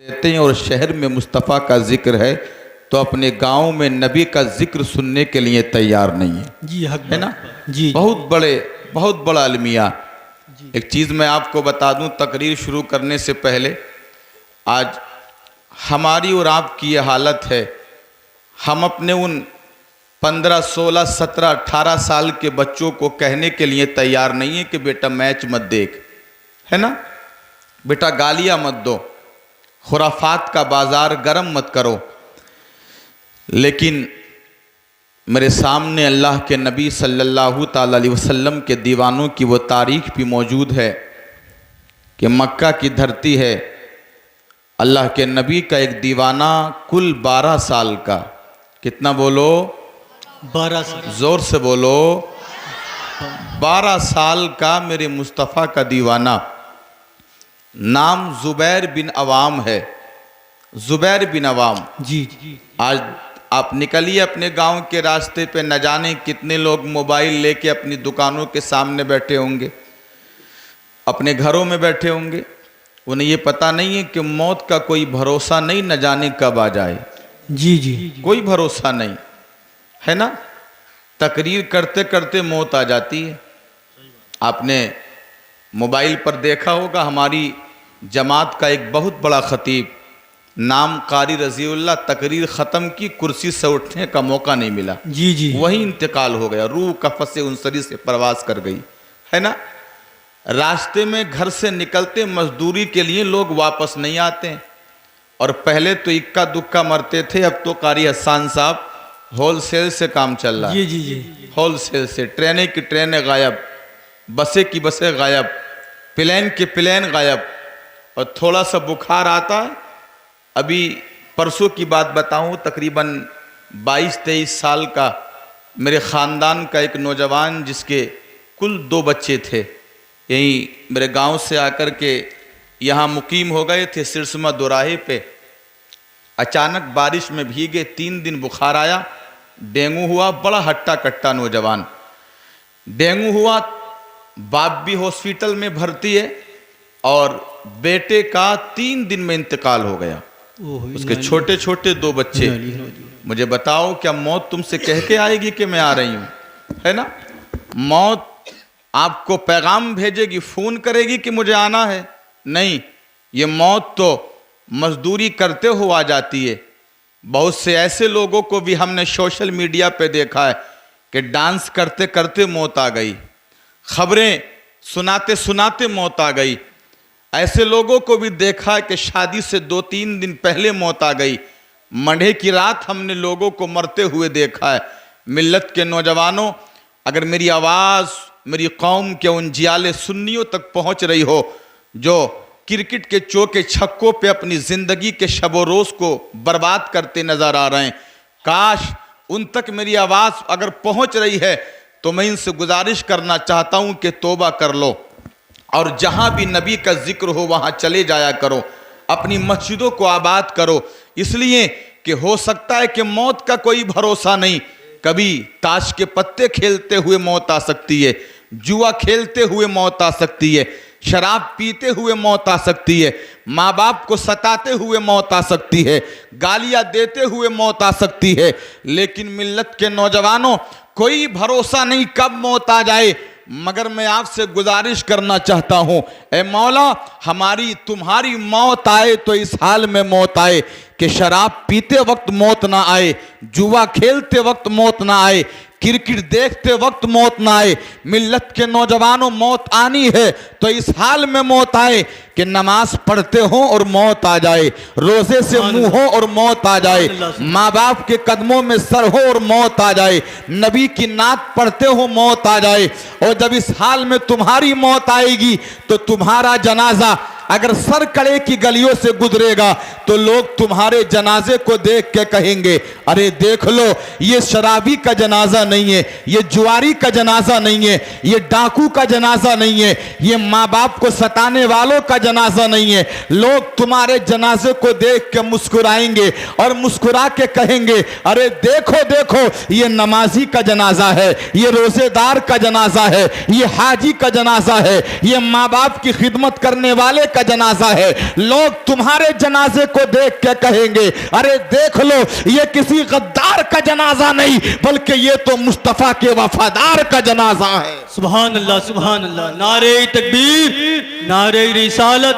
देते हैं और शहर में मुस्तफ़ा का जिक्र है तो अपने गांव में नबी का जिक्र सुनने के लिए तैयार नहीं है। जी हक है ना जी बहुत बड़ा अलमिया। एक चीज़ मैं आपको बता दूं, तकरीर शुरू करने से पहले, आज हमारी और आपकी ये हालत है, हम अपने उन 15, 16, 17, 18 साल के बच्चों को कहने के लिए तैयार नहीं है कि बेटा मैच मत देख, है ना, बेटा गालियां मत दो, खुराफात का बाजार गर्म मत करो। लेकिन मेरे सामने अल्लाह के नबी सल्लल्लाहु ताला अलैहि वसल्लम के दीवानों की वो तारीख भी मौजूद है कि मक्का की धरती है, अल्लाह के नबी का एक दीवाना कुल 12 साल का, कितना बोलो, 12 साल, जोर से बोलो, 12 साल का मेरे मुस्तफ़ा का दीवाना, नाम जुबैर बिन अवाम है, जुबैर बिन अवाम। जी आज आप निकलिए अपने गांव के रास्ते पे, न जाने कितने लोग मोबाइल लेके अपनी दुकानों के सामने बैठे होंगे, अपने घरों में बैठे होंगे, उन्हें ये पता नहीं है कि मौत का कोई भरोसा नहीं, न जाने कब आ जाए। जी जी कोई भरोसा नहीं है ना, तकरीर करते करते मौत आ जाती है। आपने मोबाइल पर देखा होगा, हमारी जमात का एक बहुत बड़ा खतीब, नाम कारी रजीउल्लाह, तकरीर ख़त्म की, कुर्सी से उठने का मौका नहीं मिला, जी जी वही इंतकाल हो गया, रूह कफ़स उनसरी से परवास कर गई, है ना। रास्ते में घर से निकलते मजदूरी के लिए लोग वापस नहीं आते हैं, और पहले तो इक्का दुक्का मरते थे, अब तो कारी हसन साहब होलसेल से काम चल रहा है। जी जी जी होलसेल से ट्रेनें की ट्रेनें गायब, बसें की बसें गायब, प्लेन के प्लेन गायब, और थोड़ा सा बुखार आता है। अभी परसों की बात बताऊं, तकरीबन 22-23 साल का मेरे ख़ानदान का एक नौजवान, जिसके कुल 2 बच्चे थे, यहीं मेरे गांव से आकर के यहाँ मुकीम हो गए थे सिरसमा दोराहे पे। अचानक बारिश में भीगे, 3 दिन बुखार आया, डेंगू हुआ, बड़ा हट्टा कट्टा नौजवान, डेंगू हुआ, बाप भी हॉस्पिटल में भर्ती है, और बेटे का 3 दिन में इंतकाल हो गया। उसके छोटे छोटे 2 बच्चे। मुझे बताओ, क्या मौत तुमसे कह के आएगी कि मैं आ रही हूँ, है ना। मौत आपको पैगाम भेजेगी, फ़ोन करेगी कि मुझे आना है, नहीं, ये मौत तो मजदूरी करते हो आ जाती है। बहुत से ऐसे लोगों को भी हमने सोशल मीडिया पे देखा है कि डांस करते करते मौत आ गई, खबरें सुनाते सुनाते मौत आ गई। ऐसे लोगों को भी देखा कि शादी से 2-3 दिन पहले मौत आ गई। मंडे की रात हमने लोगों को मरते हुए देखा है। मिल्लत के नौजवानों, अगर मेरी आवाज़ मेरी कौम के उन जियाले सुन्नियों तक पहुंच रही हो जो क्रिकेट के चौके छक्कों पे अपनी ज़िंदगी के शब व रोज़ को बर्बाद करते नज़र आ रहे हैं, काश उन तक मेरी आवाज़ अगर पहुंच रही है तो मैं इनसे गुजारिश करना चाहता हूं कि तौबा कर लो, और जहां भी नबी का जिक्र हो वहां चले जाया करो, अपनी मस्जिदों को आबाद करो, इसलिए कि हो सकता है कि मौत का कोई भरोसा नहीं। कभी ताश के पत्ते खेलते हुए मौत आ सकती है, जुआ खेलते हुए मौत आ सकती है, शराब पीते हुए मौत आ सकती है, माँ बाप को सताते हुए मौत आ सकती है, गालियाँ देते हुए मौत आ सकती है। लेकिन मिल्लत के नौजवानों, कोई भरोसा नहीं कब मौत आ जाए, मगर मैं आपसे गुजारिश करना चाहता हूँ, ए मौला, हमारी तुम्हारी मौत आए तो इस हाल में मौत आए कि शराब पीते वक्त मौत ना आए, जुआ खेलते वक्त मौत ना आए, क्रिकेट देखते वक्त मौत ना आए। मिल्लत के नौजवानों, मौत आनी है तो इस हाल में मौत आए कि नमाज पढ़ते हो और मौत आ जाए, रोजे से मुंह हो और मौत आ जाए, माँ बाप के कदमों में सर हो और मौत आ जाए, नबी की नात पढ़ते हो मौत आ जाए। और जब इस हाल में तुम्हारी मौत आएगी तो तुम्हारा जनाजा अगर सर कड़े की गलियों से गुजरेगा तो लोग तुम्हारे जनाजे को देख के कहेंगे, अरे देख लो, ये शराबी का जनाजा नहीं है, ये जुआरी का जनाजा नहीं है, ये डाकू का जनाजा नहीं है, ये माँ बाप को सताने वालों का जनाजा नहीं है। लोग तुम्हारे जनाजे को देख के मुस्कुराएंगे और मुस्कुरा के कहेंगे, अरे देखो देखो, ये नमाजी का जनाजा है, ये रोजेदार का जनाजा है, ये हाजी का जनाजा है, ये माँ बाप की खिदमत करने वाले का जनाजा है। लोग तुम्हारे जनाजे को देख के कहेंगे अरे देख लो ये किसी गद्दार का जनाजा नहीं बल्कि ये तो मुस्तफा के वफादार का जनाजा है। सुभान अल्लाह, सुभान अल्लाह। नारे तकबीर, नारे रिसालत,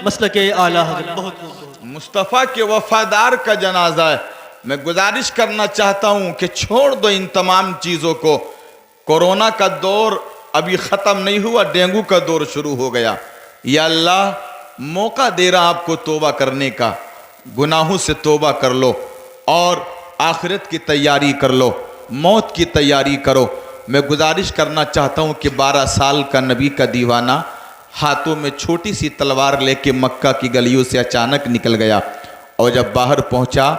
मसलके आला हज़रत। बहुत बहुत मुस्तफ़ा के वफादार का जनाजा है। मैं गुजारिश करना चाहता हूं कि छोड़ दो इन तमाम चीज़ों को। कोरोना का दौर अभी ख़त्म नहीं हुआ, डेंगू का दौर शुरू हो गया। या अल्लाह मौका दे रहा आपको तौबा करने का, गुनाहों से तौबा कर लो और आखिरत की तैयारी कर लो, मौत की तैयारी करो। मैं गुजारिश करना चाहता हूं कि 12 साल का नबी का दीवाना हाथों में छोटी सी तलवार लेके मक्का की गलियों से अचानक निकल गया और जब बाहर पहुंचा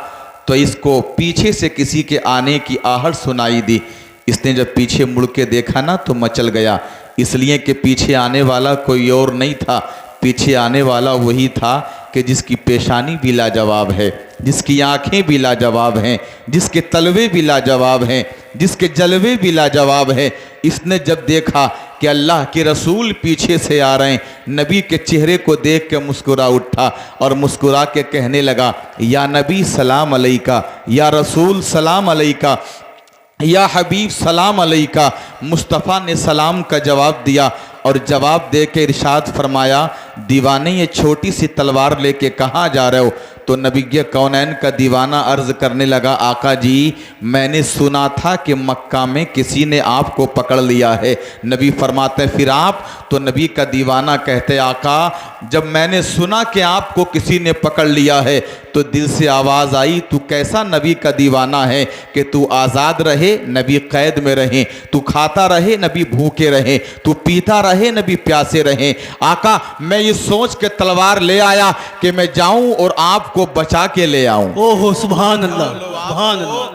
तो इसको पीछे से किसी के आने की आहट सुनाई दी। इसने जब पीछे मुड़ के देखा ना तो मचल गया, इसलिए कि पीछे आने वाला कोई और नहीं था, पीछे आने वाला वही था कि जिसकी पेशानी भी लाजवाब है, जिसकी आंखें भी लाजवाब हैं, जिसके तलवे भी लाजवाब हैं, जिसके जलवे भी लाजवाब हैं। इसने जब देखा कि अल्लाह के रसूल पीछे से आ रहे हैं, नबी के चेहरे को देख के मुस्कुरा उठा और मुस्कुरा के कहने लगा या नबी सलाम अलैका, या रसूल सलाम अलैका, या हबीब सलाम अलैका। मुस्तफ़ा ने सलाम का जवाब दिया और जवाब दे के इरशाद फरमाया दीवाने ये छोटी सी तलवार लेके कहाँ जा रहे हो? तो नबी कौनैन का दीवाना अर्ज करने लगा आका जी मैंने सुना था कि मक्का में किसी ने आपको पकड़ लिया है। नबी फरमाते फिर आप? तो नबी का दीवाना कहते आका जब मैंने सुना कि आपको किसी ने पकड़ लिया है तो दिल से आवाज़ आई तू कैसा नबी का दीवाना है कि तू आज़ाद रहे नबी कैद में रहे, तू खाता रहे नबी भूखे रहे, तू पीता रहे नबी प्यासे रहे। आका मैं ये सोच के तलवार ले आया कि मैं जाऊं और आपको बचा के ले आऊं। ओहो सुभान अल्लाह, सुभान अल्लाह,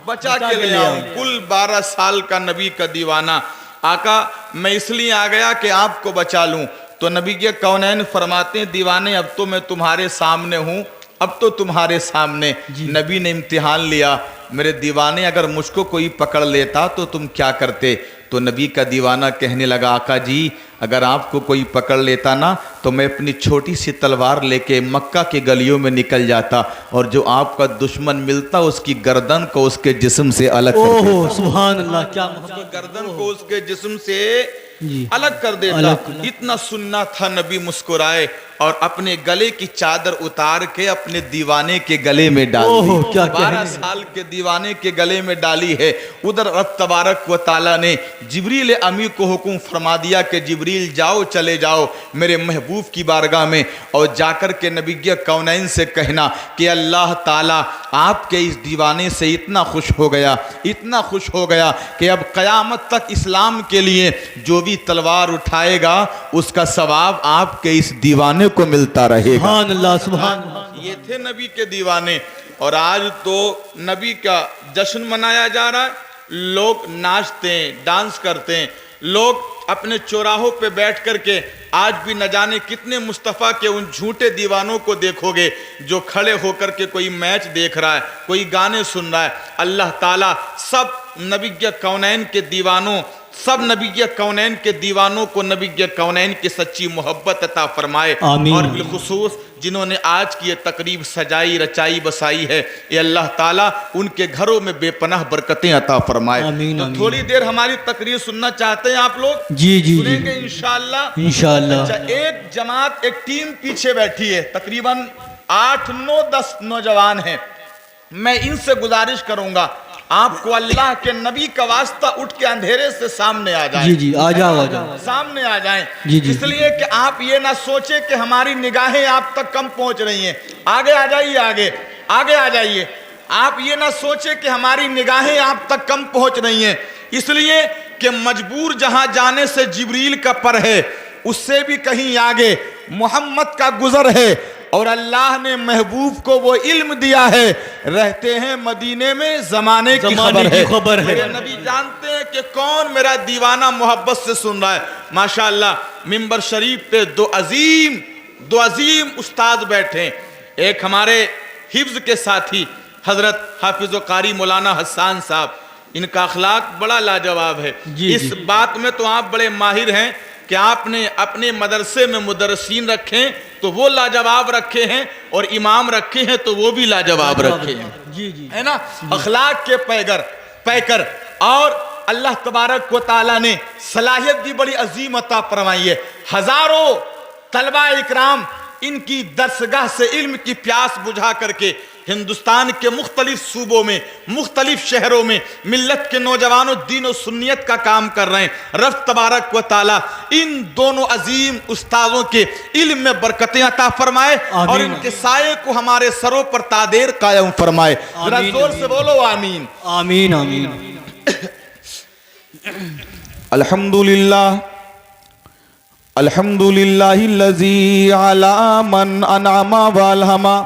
बचा के ले आऊं। कुल 12 साल का नबी का दीवाना आका मैं इसलिए आ गया कि आपको बचा लूं। तो नबी के कौनैन फरमाते हैं दीवाने अब तो मैं तुम्हारे सामने हूं, अब तो तुम्हारे सामने। नबी ने इम्तिहान लिया मेरे दीवाने अगर मुझको कोई पकड़ लेता तो तुम क्या करते? तो नबी का दीवाना कहने लगा आका जी अगर आपको कोई पकड़ लेता ना तो मैं अपनी छोटी सी तलवार लेके मक्का के गलियों में निकल जाता और जो आपका दुश्मन मिलता उसकी गर्दन को उसके जिस्म से अलग कर देता। ओहो सुभान अल्लाह, क्या गर्दन को उसके जिस्म से अलग कर देता। इतना सुनना था नबी मुस्कुराए और अपने गले की चादर उतार के अपने दीवाने के गले में डाली। 12 साल के दीवाने के गले में डाली है। उधर रब तबारक व ताला ने जिब्रील अमी को हुक्म फरमा दिया कि जिब्रील जाओ चले जाओ मेरे महबूब की बारगाह में और जाकर के नबी कौनैन से कहना कि अल्लाह ताला आपके इस दीवाने से इतना खुश हो गया, इतना खुश हो गया कि अब क़यामत तक इस्लाम के लिए जो भी तलवार उठाएगा उसका सवाब आपके इस दीवाने को मिलता रहेगा। सुभान अल्लाह, सुभान अल्लाह। ये थे नबी के दीवाने और आज तो नबी का जश्न मनाया जा रहा है। लोग नाचते हैं, डांस करते हैं, लोग अपने चौराहों पे बैठ करके आज भी न जाने कितने मुस्तफ़ा के उन झूठे दीवानों को देखोगे जो खड़े होकर के कोई मैच देख रहा है, कोई गाने सुन रहा है। अल्लाह ताला सब नबी कौनैन के दीवानों, सब नबी कौनैन के दीवानों को नबी कौनैन की सच्ची मोहब्बत अता फरमाए। और बिलखुसूस जिन्होंने आज की ये तकरीब सजाई रचाई बसाई है ये अल्लाह ताला उनके घरों में बेपनाह बरकतें अता फरमाए। तो थोड़ी देर हमारी तकरीर सुनना चाहते हैं आप लोग? जी जी सुनेंगे इंशाअल्लाह, इंशाअल्लाह। अच्छा एक जमात एक टीम पीछे बैठी है, तकरीबन 8 9 10 नौजवान हैं। मैं इनसे गुजारिश करूंगा आपको अल्लाह के नबी का वास्ता उठ के अंधेरे से सामने आ जाएं। जी जी आ जाओ सामने आ जाएं। जी जी इसलिए कि आप ये ना सोचे कि हमारी निगाहें आप तक कम पहुंच रही हैं। आगे आ जाइए, आगे आगे आ जाइए। आप ये ना सोचे कि हमारी निगाहें आप तक कम पहुंच रही हैं, इसलिए कि मजबूर जहां जाने से जिब्रील का पर है उससे भी कहीं आगे मोहम्मद का गुजर है और अल्लाह ने महबूब को वो इल्म दिया है, रहते हैं मदीने में जमाने की खबर है। मेरे नबी जानते हैं कि कौन मेरा दीवाना मोहब्बत से सुन रहा है। माशाअल्लाह मिंबर शरीफ पे दो अजीम उस्ताद बैठे। एक हमारे हिफ्ज के साथी हजरत हाफिज कारी मौलाना हसन साहब, इनका अखलाक बड़ा लाजवाब है। इस बात में तो आप बड़े माहिर हैं कि आपने अपने मदरसे में मुदर्रिसीन रखे हैं तो वो लाजवाब रखे हैं, और इमाम रखे हैं तो वो भी लाजवाब रखे हैं, जी जी है ना। अखलाक के पैकर और अल्लाह तबारक व ताला ने सलाहियत भी बड़ी अजीम अता फरमाई है। हजारों तलबा इकराम इनकी दरसगाह से इल्म की प्यास बुझा करके हिंदुस्तान के मुख्तलिफ सूबों में, मुख्तलिफ शहरों में मिल्लत के नौजवानों दीन और सुन्नियत का काम कर रहे हैं। रब तबारक व ताला इन दोनों अजीम उस्तादों के इल्म में बरकतें अता फरमाए और इनके साये को हमारे सरों पर तादेर कायम फरमाए। जरा जोर से बोलो आमीन। आमीन आमीन। अल्हम्दुलिल्लाह अल्हम्दुलिल्लाहिल्लज़ी अला मन अनअमा वअलहमा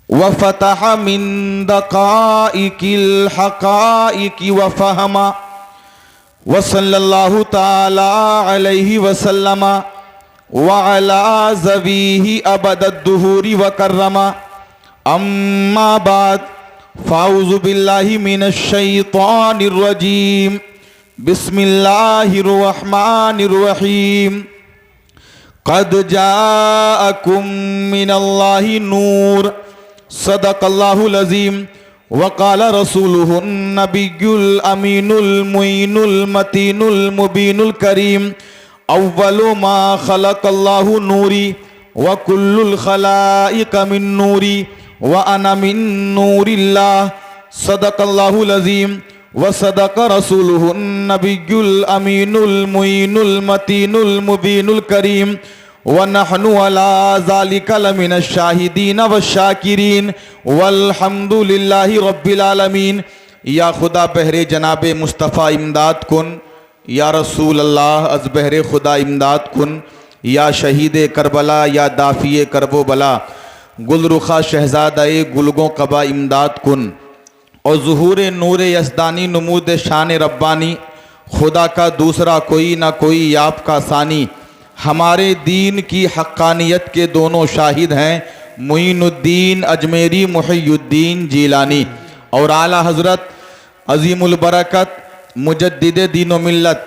व फतह मिन दक़ाइकिल हक़ाइक़ि व फ़हमा व सल्लल्लाहु तआला अलैहि वसल्लम व अला ज़वीही अबदद्दुहूरि व कर्रमा। अम्मा बाद फ़ाऊज़ु बिल्लाहि मिनश शैतानिर रजीम। बिस्मिल्लाहिर्रहमानिर्रहीम। क़द जाअकुम मिनल्लाहि नूर सदक़ल्लाहुल अज़ीम व क़ाल रसूलुहुन नबियुल अमीनुल मुईनुल मतीनुल मुबीनुल करीम। अव्वलु मा ख़लक़ल्लाहु नूरी व कुल्लुल ख़लाइक़ मिन नूरी व अना मिन नूरिल्लाह सदक़ल्लाहुल अज़ीम व सदक़ रसूलुहुन नबियुल अमीनुल मुईनुल मतीनुल मुबीनुल करीम व नहनु अला ज़ालिका लमिनश शाहिदीन व शाकिरीन वल्हम्दुलिल्लाहि रब्बिल आलमीन। या खुदा बहरे जनाब मुस्तफ़ा इमदाद कुन, या रसूल अल्लाह अज़ बहरे खुदा इमदाद कुन, या शहीद करबला या दाफ़िए करबो बला गुलरुखा शहज़ादाए गुलगों कबा इमदाद कुन। और ज़ुहूर नूर यज़दानी नमूद शान रब्बानी खुदा का दूसरा कोई ना कोई आपका सानी। हमारे दीन की हक्कानियत के दोनों शाहिद हैं मुईनुद्दीन अजमेरी मुहियुद्दीन जीलानी और आला हज़रत अज़ीमुल बरकत मुजद्दिद दीन व मिल्लत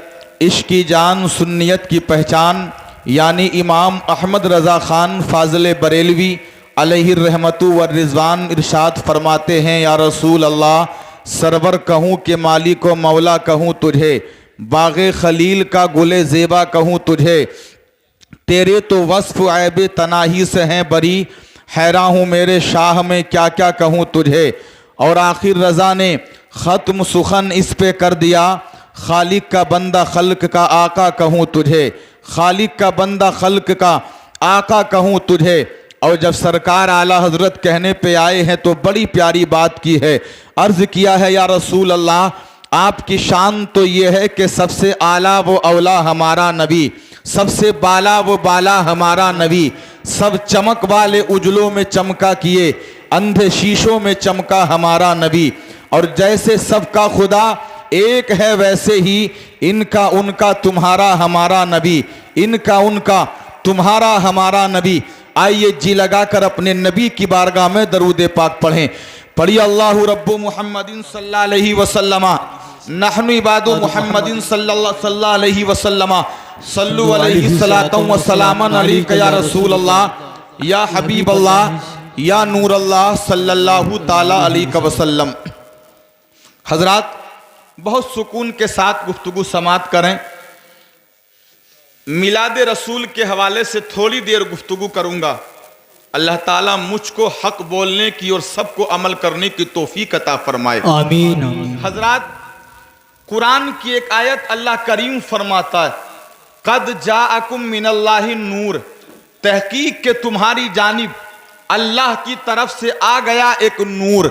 इश्क़ की जान सुन्नियत की पहचान यानी इमाम अहमद रज़ा ख़ान फ़ाज़िल बरेलवी अलैहिर रहमतु व रिज़वान इरशाद फरमाते हैं, या रसूल अल्लाह सरवर कहूँ कि मालिक व मौला कहूँ तुझे, बाग़े खलील का गुले ज़ेबा कहूँ तुझे, तेरे तो वस्फ़ ऐब तनाही से हैं बरी, हैरान हूँ मेरे शाह में क्या क्या कहूँ तुझे। और आखिर रज़ा ने ख़त्म सुखन इस पे कर दिया, खालिक का बंदा खल्क का आका कहूँ तुझे, खालिक का बंदा खल्क का आका कहूँ तुझे। और जब सरकार आला हज़रत कहने पे आए हैं तो बड़ी प्यारी बात की है, अर्ज़ किया है, या रसूल अल्लाह आपकी शान तो ये है कि सबसे आला वो औला हमारा नबी, सबसे बाला वो बाला हमारा नबी, सब चमक वाले उजलों में चमका किए, अंधे शीशों में चमका हमारा नबी। और जैसे सबका खुदा एक है वैसे ही इनका उनका तुम्हारा हमारा नबी, इनका उनका तुम्हारा हमारा नबी। आइए जी लगाकर अपने नबी की बारगाह में दरूद पाक पढ़ें। पढ़िए अल्लाहु रब्बु मुहम्मदिन सल्लल्लाहु अलैहि वसल्लम नहनु इबादु मुहम्मदिन सल्लल्लाहु अलैहि वसल्लम सल्लु अलैहि सलातम व सलामन अलैका या रसूल अल्लाह या हबीब अल्लाह या नूर अल्लाह सल्लल्लाहु ताला अलैहि वसल्लम। हजरात बहुत सुकून के साथ गुफ्तगू समात करें। मिलाद रसूल के हवाले से थोड़ी देर गुफ्तगू करूंगा। अल्लाह ताला मुझको हक बोलने की और सबको अमल करने की तौफीक अता फरमाए, आमीन आमीन। हजरात कुरान की एक आयत अल्लाह करीम फरमाता है, कद जाअकुम मिनल्लाहि नूर, तहकीक के तुम्हारी जानिब अल्लाह की तरफ से आ गया एक नूर।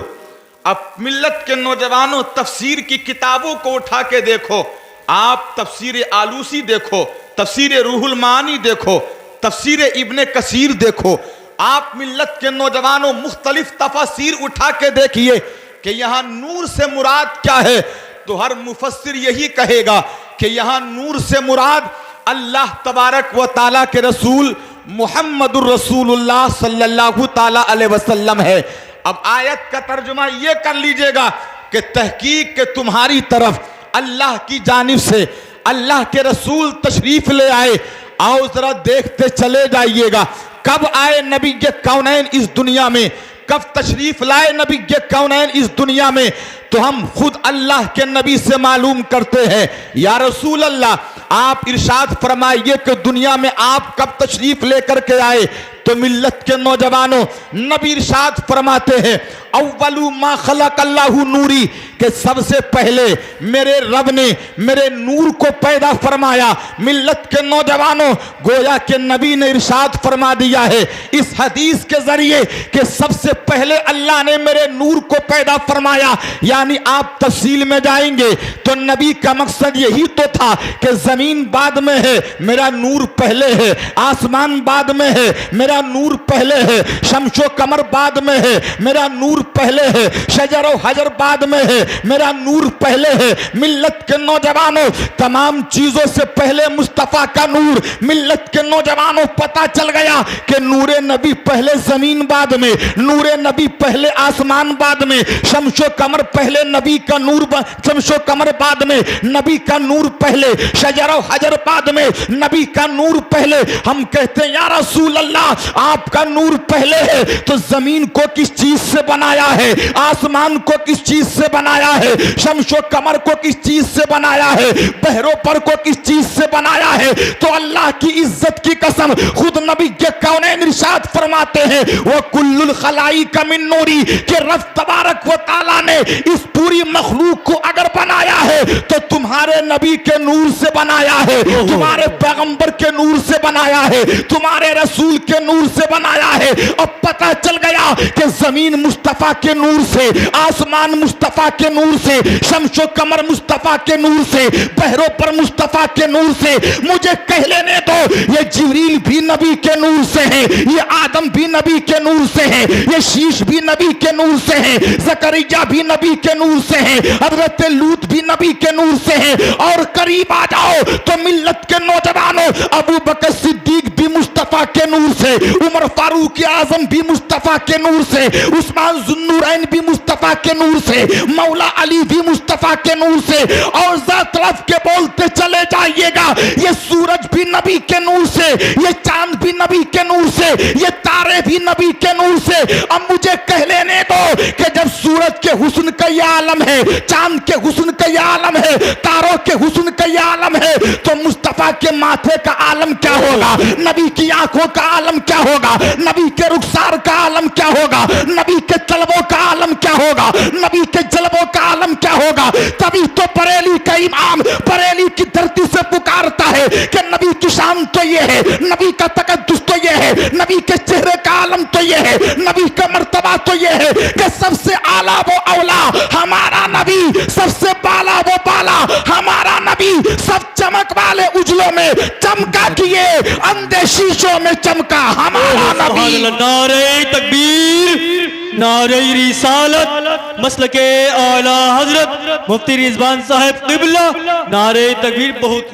अब मिल्लत के नौजवानों तफसीर की किताबों को उठा के देखो, आप तफसीर आलूसी देखो, तफसीर रूहुल मानी देखो, तफसीर इब्ने कसीर देखो, आप मिल्लत के नौजवानों मुख्तलिफ तफसीर उठा के देखिए कि यहाँ नूर से मुराद क्या है। तो हर मुफस्सिर यही कहेगा कि यहाँ नूर से मुराद अल्लाह तबारक व ताला के रसूल मुहम्मदुर रसूलुल्लाह सल्लल्लाहु ताला अलैहि वसल्लम है। अब आयत का तर्जुमा ये कर लीजिएगा कि तहकीक के तुम्हारी तरफ अल्लाह की जानिब से अल्लाह के रसूल तशरीफ ले आए। आओ जरा देखते चले जाइएगा, कब आए नबी के कौनैन इस दुनिया में, कब तशरीफ लाए नबी के कौनैन इस दुनिया में, तो हम खुद अल्लाह के नबी से मालूम करते हैं। या रसूल अल्लाह, आप इरशाद फरमाइए कि दुनिया में आप कब तशरीफ लेकर के आए। तो मिल्लत के नौजवानों, नबी इरशाद फरमाते हैं अव्वलु मा खलक अल्लाहु नूरी, कि सबसे पहले मेरे रब ने मेरे नूर को पैदा फरमाया। मिल्लत के नौजवानों, गोया के नबी ने इरशाद फरमा दिया है इस हदीस के जरिए कि सबसे पहले अल्लाह ने मेरे नूर को पैदा फरमाया। यानी आप तफसील में जाएंगे तो नबी का मकसद यही तो था कि जमीन बाद में है, मेरा नूर पहले है, आसमान बाद में है, मेरा नूर पहले है, शमशो कमर बाद में है, मेरा नूर पहले है, शजर और हजर बाद में है, मेरा नूर पहले है। मिल्लत के नौजवानों, तमाम चीजों से पहले मुस्तफा का नूर। मिल्लत के नौजवानों, पता चल गया कि नूरे नबी पहले, जमीन बाद में, नूरे नबी पहले, आसमान बाद में, शमशो कमर पहले, नबी का नूर शमशो कमर बाद में, नबी का नूर पहले, शजर और हजर बाद में, नबी का नूर पहले। हम कहते हैं या रसूल अल्लाह, आपका नूर पहले है तो जमीन को किस चीज से बनाया है, आसमान को किस चीज से बनाया है, शमशो कमर को किस चीज से बनाया है, बहरों पर को किस चीज से बनाया है। तो अल्लाह की इज्जत की कसम, खुद नबी के कौनैन इरशाद फरमाते हैं वो कुल्लुल खलाइक मिन नूरी, कि रब तबारक व तआला ने इस पूरी मखलूक को अगर बनाया है तो तुम्हारे नबी के नूर से बनाया है, तुम्हारे पैगंबर के नूर से बनाया है, तुम्हारे रसूल के नूर से बनाया है। अब पता चल गया कि जमीन मुस्तफा के नूर से, आसमान मुस्तफा के नूर से, शमशो कमर मुस्तफा के नूर से, बहरों पर मुस्तफा के नूर से। मुझे कह लेने दो, ये जिब्रील भी नबी के नूर से है, ये आदम भी नबी के नूर से है, ये शीश भी नबी के नूर से है, जकरिया भी नबी के नूर से है, हजरत लूत भी नबी के नूर से है। और करीब आ जाओ तो मिल्लत के नौजवानों, अबू बकर सिद्दीक भी मुस्तफा के नूर से, उमर फारूक आजम भी मुस्तफा के नूर से, उस्मान जुन्नूरैन भी मुस्तफा के नूर से, मौला अली भी मुस्तफा के नूर से। और तरफ के बोलते चले जाइएगा, ये सूरज भी नबी के नूर से, ये चांद भी नबी के नूर से, ये तारे भी नबी के नूर से। अब मुझे कह लेने दो कि जब सूरज के हुस्न का ये आलम है, चांद के हुस्न का ये आलम है, तारों के हुस्न का ये आलम है, तो मुस्तफा के माथे का आलम क्या होगा, नबी की आंखों का आलम क्या होगा, नबी के रुखसार का आलम क्या होगा, नबी के तलबों का आलम क्या होगा, नबी के जलबों का आलम क्या होगा। तभी तो बरेली का इमाम बरेली की धरती से पुकारता है कि नबी की शान तो ये है, नबी का तकद्दुस तो ये है, नबी के चेहरे का आलम तो ये है, नबी का मर्तबा तो ये है कि सबसे आला वो औला हमारा नबी, सबसे बाला वो बाला हमारा नबी, सब चमक वाले उजलों में चमका किए, अंधे शीशों में चमका हमारा नबी। नारे तकबीर, नारे रिसालत, मसलके आला हजरत मुफ्ती रिजवान साहब क़िबला, नारे तकबीर। बहुत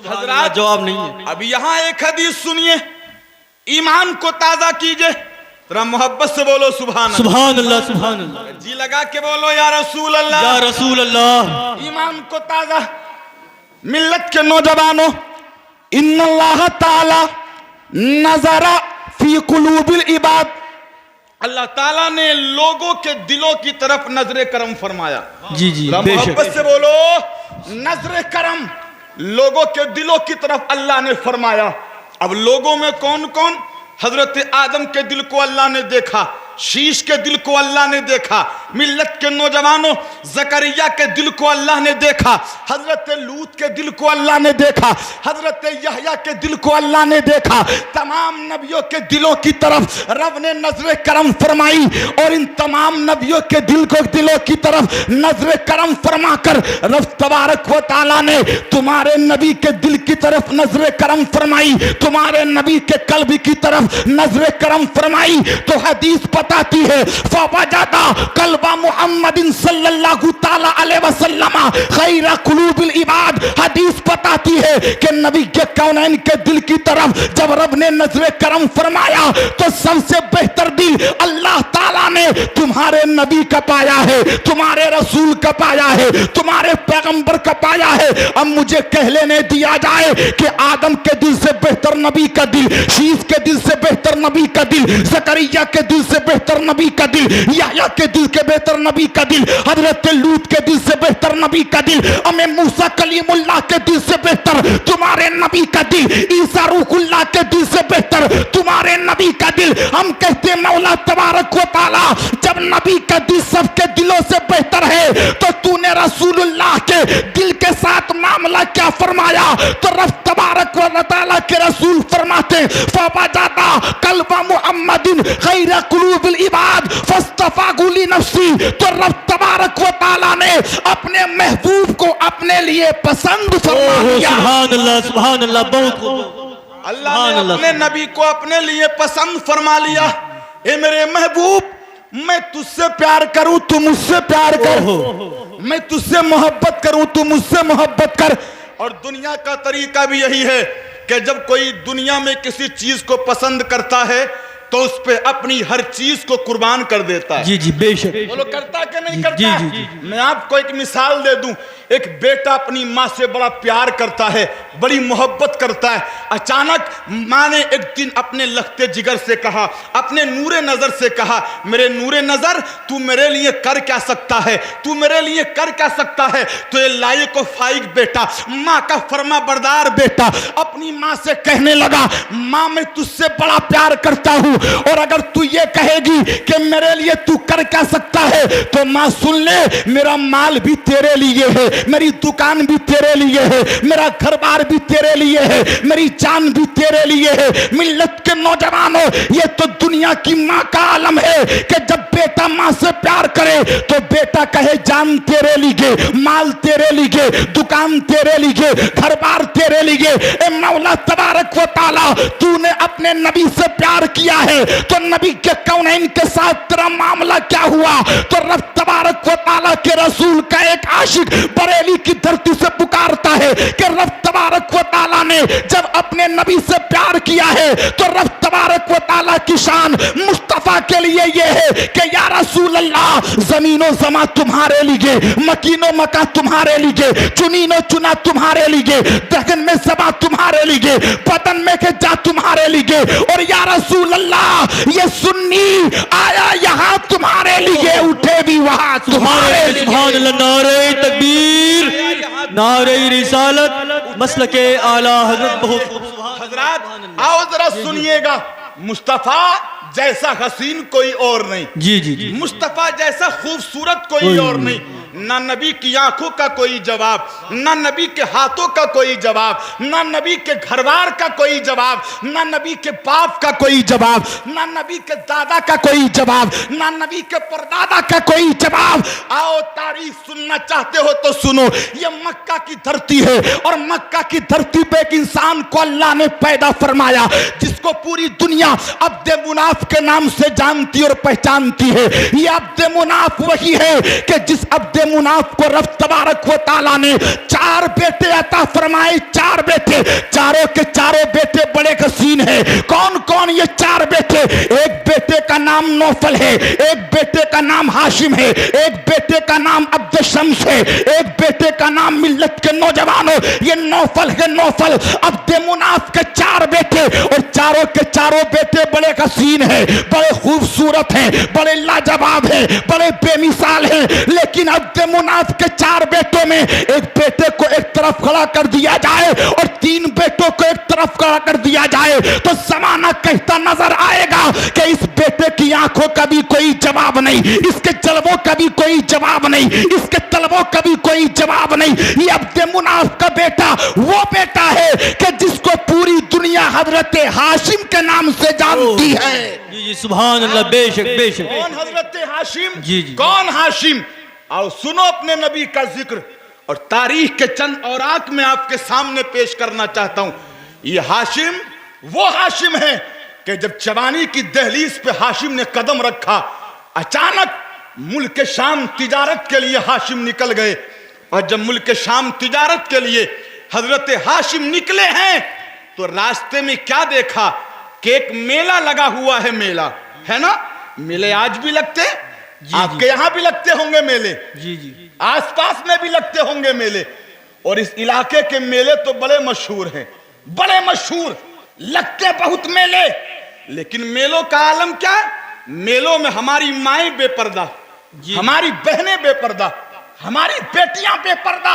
हजरात, जवाब नहीं है। अब यहाँ एक हदीस सुनिए, ईमान को ताजा कीजिए, जरा मोहब्बत से बोलो सुभान अल्लाह। सुभान अल्लाह, सुभान अल्लाह, जी लगा के बोलो या रसूल अल्लाह, या रसूल अल्लाह। ईमान को ताजा। मिल्लत के नौजवानों, इन्नल्लाह ताला नजरा फी कुलूबिल इबाद, अल्लाह ताला ने लोगों के दिलों की तरफ नजरे करम फरमाया। जी जी, मोहब्बत से बोलो, नजरे करम लोगों के दिलों की तरफ अल्लाह ने फरमाया। अब लोगों में कौन कौन? हजरत आदम के दिल को अल्लाह ने देखा, शीश के दिल को अल्लाह ने देखा, मिल्लत के नौजवानों जकरिया के दिल को अल्लाह ने देखा, हजरत लूत के दिल को अल्लाह ने देखा, हजरत यहया के दिल को अल्लाह ने देखा। तमाम नबियों के दिलों की तरफ रब ने नजर करम फरमाई और इन तमाम नबियों के दिलों की तरफ नजर करम फरमाकर रब तबारक व तआला ने तुम्हारे नबी के दिल की तरफ नजर करम फरमाई, तुम्हारे नबी के कल्ब की तरफ नजर करम फरमाई। तो हदीस बताती है फवजदा कल्बा मुहम्मदिन सल्लल्लाहु तआला अलैहि वसल्लम खैरा कुलूबिल इबाद। हदीस बताती है कि नबी के कौनैन के दिल की तरफ जब रब ने नजर करम फरमाया तो सबसे बेहतर दिल अल्लाह ताला ने है तुम्हारे नबी का पाया है, तुम्हारे रसूल का पाया है, तुम्हारे पैगंबर का पाया है। अब मुझे कह लेने दिया जाए कि आदम के दिल से बेहतर नबी का दिल, शीश के दिल से बेहतर नबी का दिल, जकरिया के दिल से बेहतर नबी का दिल, याह्या के दिल के बेहतर नबी का दिल, हजरत लूत के दिल से बेहतर नबी का दिल, अमे मूसा कलीमुल्लाह के दिल से बेहतर तुम्हारे नबी का दिल, ईसा रूहुल्लाह के दिल से बेहतर तुम्हारे नबी का दिल। हम कहते मौला तबारक व तआला जब नबी का दिल सबके दिलों से बेहतर है तो तूने रसूलुल्लाह के दिल के साथ मामला क्या फरमाया? तो रब तबारक व तआला के रसूल फरमाते फबजादा कल्ब मुहम्मदिन खैर कुलूबिल इबाद फस्तफाहु ली नफ्सी। तो रब तबारक व तआला ने अपने महबूब को अपने लिए पसंद फरमा लिया। सुभान अल्लाह, बहुत अल्लाह ने अपने नबी को अपने लिए पसंद फरमा लिया। ए मेरे महबूब, मैं तुझसे प्यार करूं तू मुझसे प्यार कर, मैं तुझसे मोहब्बत करूं तू मुझसे मोहब्बत कर। और दुनिया का तरीका भी यही है कि जब कोई दुनिया में किसी चीज को पसंद करता है तो उस पे अपनी हर चीज को कुर्बान कर देता है। जी जी बेशक। बोलो करता कि नहीं जी, करता? जी, जी, जी। मैं आपको एक मिसाल दे दूं। एक बेटा अपनी माँ से बड़ा प्यार करता है, बड़ी मोहब्बत करता है। अचानक माँ ने एक दिन अपने लखते जिगर से कहा, अपने नूरे नजर से कहा, मेरे नूरे नजर तू मेरे लिए कर क्या सकता है, तू मेरे लिए कर क्या सकता है? तो ये लायक व फाइक बेटा, माँ का फरमा बरदार बेटा अपनी माँ से कहने लगा, माँ मैं तुझसे बड़ा प्यार करता हूँ और अगर तू ये कहेगी कि मेरे लिए तू कर क्या सकता है तो माँ सुन ले, मेरा माल भी तेरे लिए है, मेरी दुकान भी तेरे लिए है, मेरा घर बार भी तेरे लिए है, मेरी जान भी तेरे लिए है। मिल्लत के नौजवानों, ये तो दुनिया की माँ का आलम है कि जब बेटा माँ से प्यार करे तो बेटा कहे जान तेरे लिए, माल तेरे लिए, दुकान तेरे लिए, घर बार तेरे लिए। ए मौला तबारक व तआला तूने अपने नबी से प्यार किया है तो नबी के कौनैन के साथ तेरा मामला क्या हुआ? तो रब तबारक व तआला के रसूल का एक आशिक बरेली की धरती से पुकारता है कि रब तबारक व तआला ने जब अपने नबी से प्यार किया है तो रब तबारक व तआला की शान मुस्तफा के लिए ये है कि या रसूल अल्लाह, जमीनो जमा तुम्हारे लिए, मकीनो मका तुम्हारे लिए, चुनीनो चुना तुम्हारे लिए, दहन में सबा तुम्हारे लिए, बदन में के जा तुम्हारे लिए। और या रसूल अल्लाह ये सुन्नी आया यहाँ तुम्हारे लिए, उठे भी वहां तुम्हारे लिए। सुभान अल्लाह, नारे तकबीर, नारे रिसालत, मसलके आला हजरत। बहुत हजरात आओ जरा सुनिएगा, मुस्तफा जैसा हसीन कोई और नहीं, जी जी जी, मुस्तफा जैसा खूबसूरत कोई और नहीं। ना नबी की आंखों का कोई जवाब, ना नबी के हाथों का कोई जवाब, ना नबी के घरबार का कोई जवाब, ना नबी के बाप का कोई जवाब, ना नबी के दादा का कोई जवाब, ना नबी के परदादा का कोई जवाब। आओ तारीख सुनना चाहते हो तो सुनो, ये मक्का की धरती है और मक्का की धरती पे एक इंसान को अल्लाह ने पैदा फरमाया जिसको पूरी दुनिया अब्दे मुनाफ के नाम से जानती और पहचानती है। ये अब्दे मुनाफ वही है कि जिस अब्दे मुनाफ को रब तबारक व तआला ने 4 बेटे अता फरमाए, 4 बेटे, चारों के चारों बेटे बड़े हसीन हैं। कौन कौन ये 4 बेटे? एक बेटे का नाम नौफल है, एक बेटे का नाम हाशिम है, एक बेटे का नाम अब्द शम्स है, एक बेटे का नाम मिल्लत के नौजवानों ये नौफल है। नौफल अब्द मुनाफ के 4 बेटे और चारों के चारों बेटे बड़े हसीन हैं, बड़े खूबसूरत हैं, बड़े लाजवाब हैं, बड़े बेमिसाल हैं। लेकिन अब्द मुनाफ के 4 बेटों में एक बेटे को एक तरफ खड़ा कर दिया जाए और 3 बेटों को एक तरफ खड़ा कर दिया जाए तो जमाना कहता नजर आएगा कि इस बेटे की आंखों का भी कोई जवाब नहीं, इसके जलवों का भी कोई जवाब नहीं, इसके तलबों का भी कोई जवाब नहीं। ये अब्द मुनाफ का बेटा वो बेटा है कि जिसको पूरी दुनिया हजरत हाशिम के नाम से जानती है। जी जी, सुभान अल्लाह, बेशक बेशक। कौन हजरत हाशिम? जी जी, कौन हाशिम? आओ सुनो अपने नबी का जिक्र और तारीख के चंद औराक में आपके सामने पेश करना चाहता हूं। ये हाशिम वो हाशिम है कि जब जवानी की दहलीज पे हाशिम ने कदम रखा, अचानक मुल्क शाम तिजारत के लिए हाशिम निकल गए। और जब मुल्क शाम तिजारत के लिए हजरत हाशिम निकले हैं तो रास्ते में क्या देखा कि एक मेला लगा हुआ है, मेला है ना, मेले आज भी लगते, जी, आपके यहाँ भी लगते होंगे मेले, जी जी आसपास में भी लगते होंगे मेले। और इस इलाके के मेले तो बड़े मशहूर हैं, बड़े मशहूर, लगते बहुत मेले। लेकिन मेलों का आलम क्या है? मेलों में हमारी माएं बेपर्दा, हमारी बहनें बेपर्दा, हमारी बेटियां बेपर्दा।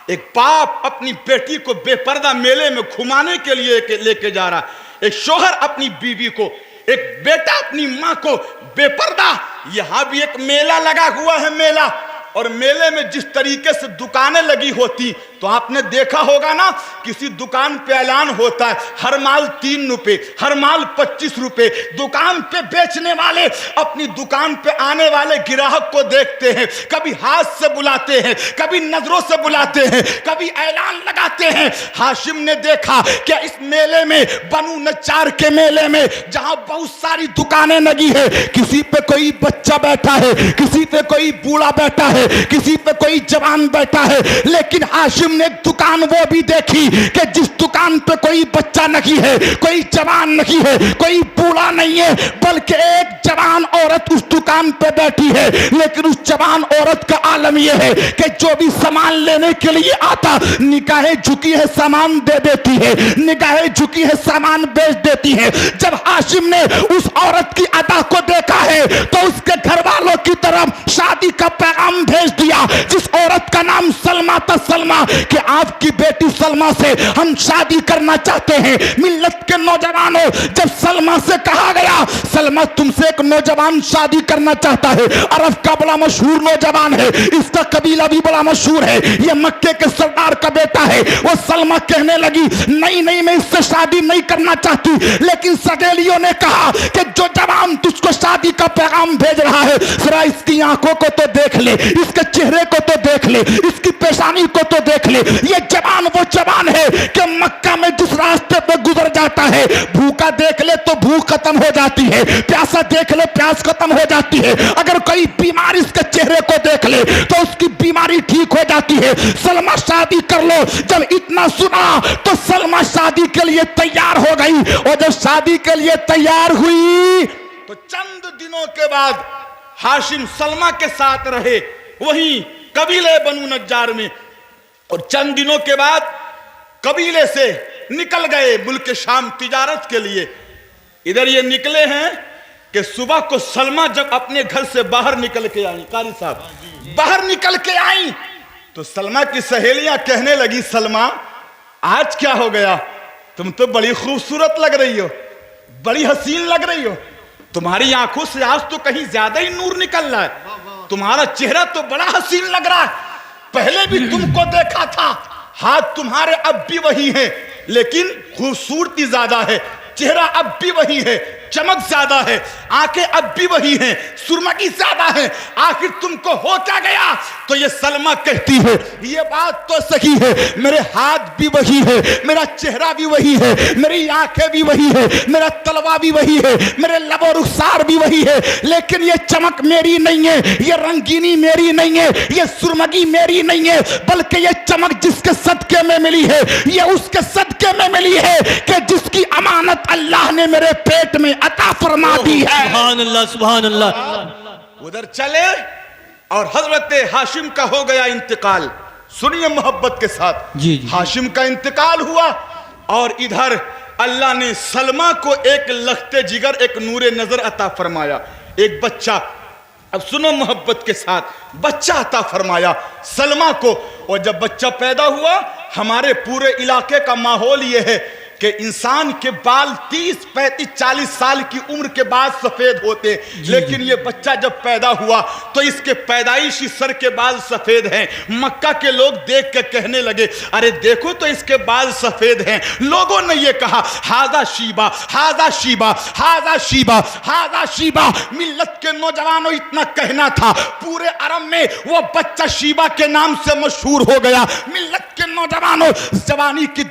एक बाप अपनी बेटी को बेपर्दा मेले में घुमाने के लिए लेके जा रहा, एक शोहर अपनी बीवी को, एक बेटा अपनी माँ को बेपर्दा। यहां भी एक मेला लगा हुआ है, मेला। और मेले में जिस तरीके से दुकानें लगी होती, तो आपने देखा होगा ना, किसी दुकान पे ऐलान होता है हर माल 3 रुपए, हर माल 25 रुपए। दुकान पे बेचने वाले अपनी दुकान पे आने वाले ग्राहक को देखते हैं, कभी हाथ से बुलाते हैं, कभी नजरों से बुलाते हैं, कभी ऐलान लगाते हैं। हाशिम ने देखा कि इस मेले में, बनु नज्जार के मेले में, जहां बहुत सारी दुकानें लगी है, किसी पे कोई बच्चा बैठा है, किसी पे कोई बूढ़ा बैठा है, किसी पे कोई जवान बैठा है। लेकिन हाशिम ने एक दुकान वो भी देखी कि जिस दुकान पे कोई बच्चा नहीं है, कोई जवान नहीं है, कोई बूढ़ा नहीं है, बल्कि एक जवान औरत उस दुकान पे बैठी है। लेकिन उस जवान औरत का आलम यह है कि जो भी सामान लेने के लिए आता, निगाहें झुकी है सामान दे देती है, निगाहें झुकी है सामान बेच देती है। जब हाशिम ने उस औरत की अदा को देखा है, तो उसके घर वालों की तरफ शादी का पैगाम भेज दिया, जिस औरत का नाम सलमा था, सलमा, कि आपकी बेटी सलमा से हम शादी करना चाहते हैं। मिल्लत के नौजवानों, जब सलमा से कहा गया, सलमा तुमसे एक नौजवान शादी करना चाहता है, अरब का बड़ा मशहूर नौजवान है, इसका कबीला भी बड़ा मशहूर है, यह मक्के के सरदार का बेटा है। वो सलमा कहने लगी, नहीं नहीं, मैं इससे शादी नहीं करना चाहती। लेकिन सहेलियों ने कहा कि जो जवान तुझको शादी का पैगाम भेज रहा है, जरा इसकी आंखों को तो देख ले, इसके चेहरे को तो देख ले, इसकी पेशानी को तो देख ले। ये जवान वो जवान है कि मक्का में जिस रास्ते पे गुजर जाता है, भूखा देख ले तो भूख खत्म हो जाती है, प्यासा देख ले प्यास खत्म हो जाती है, अगर कोई बीमार इसके चेहरे को देख ले तो उसकी बीमारी ठीक हो जाती है। सलमा शादी कर लो। जब इतना सुना तो सलमा शादी के लिए तैयार हो गई। और जब शादी के लिए तैयार हुई, तो चंद दिनों के बाद हाशिम सलमा के साथ रहे वहीं कबीले बनु नज्जार में। और चंद दिनों के बाद कबीले से निकल गए मुल्क शाम तिजारत के लिए। इधर ये निकले हैं कि सुबह को सलमा जब अपने घर से बाहर निकल के आई, कारी साहब बाहर निकल के आई, तो सलमा की सहेलियां कहने लगी, सलमा आज क्या हो गया? तुम तो बड़ी खूबसूरत लग रही हो, बड़ी हसीन लग रही हो, तुम्हारी आंखों से आज तो कहीं ज्यादा ही नूर निकल रहा है, तुम्हारा चेहरा तो बड़ा हसीन लग रहा है, पहले भी तुमको देखा था, हाथ तुम्हारे अब भी वही हैं, लेकिन खूबसूरती ज्यादा है, चेहरा अब भी वही है, चमक ज्यादा है, आंखें अब भी वही हैं, सुरमई ज्यादा है, आखिर तुमको हो क्या गया? तो ये सलमा कहती है, ये बात तो सही है, मेरे हाथ भी वही है, मेरा चेहरा भी वही है, मेरी आंखें भी वही है, मेरा तलवा भी वही है, मेरे लबो रुखसार भी वही है, लेकिन ये चमक मेरी नहीं है, ये रंगीनी मेरी नहीं है, ये सुरमई मेरी नहीं है, बल्कि ये चमक जिसके सदके में मिली है, ये उसके सदके में मिली है कि जिसकी अमानत अल्लाह ने मेरे पेट में अता फरमा दी है। सुभान अल्लाह, सुभान अल्लाह। उधर चले और हजरत हाशिम का हो गया इंतकाल। सुनिए मोहब्बत के साथ, जी, जी। हाशिम का इंतकाल हुआ और इधर अल्लाह ने सलमा को एक लखते जिगर, एक नूरे नजर अता फरमाया, एक बच्चा। अब सुनो मोहब्बत के साथ, बच्चा अता फरमाया सलमा को। और जब बच्चा पैदा हुआ, हमारे पूरे इलाके का माहौल यह है कि इंसान के बाल 30, 35, 40 साल की उम्र के बाद सफेद होते, लेकिन ये बच्चा जब पैदा हुआ तो इसके पैदाइशी सर के बाल सफेद हैं। मक्का के लोग देख के कहने लगे, अरे देखो तो इसके बाल सफेद हैं। लोगों ने ये कहा, हाजा शीबा, हाजा शीबा, हाजा शीबा, हाजा शीबा। मिल्लत के नौजवानों, इतना कहना था, पूरे अरब में वो बच्चा शीबा के नाम से मशहूर हो गया। मिल्लत के नौजवानों, जवानी की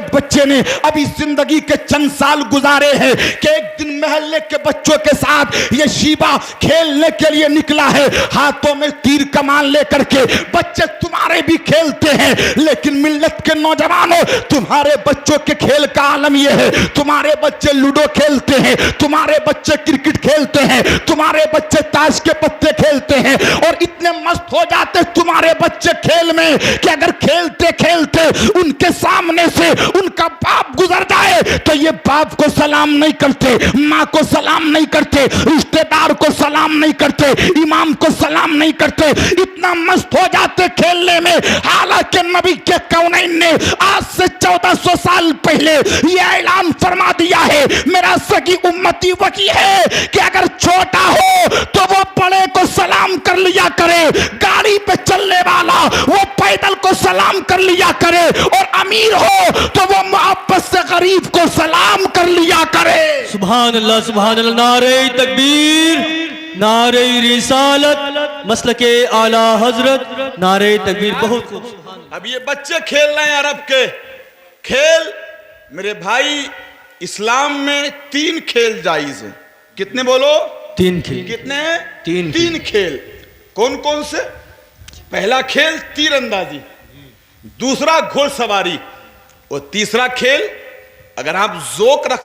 बच्चे ने अभी जिंदगी के चंद साल गुजारे हैं कि एक दिन मोहल्ले के बच्चों के साथ ये शीबा खेलने के लिए निकला है, हाथों में तीर कमान लेकर के। बच्चे तुम्हारे भी खेलते हैं, लेकिन मिल्लत के नौजवानों, तुम्हारे बच्चों के खेल का आलम यह है, तुम्हारे बच्चे लूडो खेलते हैं, तुम्हारे बच्चे क्रिकेट खेलते हैं, तुम्हारे बच्चे ताश के पत्ते खेलते हैं, और इतने मस्त हो जाते तुम्हारे बच्चे खेल में कि अगर खेलते खेलते उनके सामने से उनका बाप गुजर जाए तो ये बाप को सलाम नहीं करते, माँ को सलाम नहीं करते, रिश्तेदार को सलाम नहीं करते, इमाम को सलाम नहीं करते, इतना मस्त हो जाते खेलने में। हालांकि नबी के कौनैन ने आज से 1400 साल पहले यह ऐलान फरमा दिया है, मेरा सगी उम्मती वही है कि अगर छोटा हो तो वो बड़े को सलाम कर लिया करे, गाड़ी पे चलने वाला वो पैदल को सलाम कर लिया करे, और अमीर हो तो वो मोहब्बत से गरीब को सलाम कर लिया करे। सुभान अल्लाह, सुभान अल्लाह। नारे तकबीर, नारे रिसालत, मसलके आला हजरत, नारे तकबीर। बहुत खूब। अब ये बच्चे खेल रहे हैं अरब के खेल। मेरे भाई, इस्लाम में 3 खेल जायज हैं। कितने बोलो? 3 खेल। कितने? 3 खेल। कौन कौन से? पहला खेल तीरंदाजी, दूसरा घोड़सवारी, और तीसरा खेल अगर आप जोक रख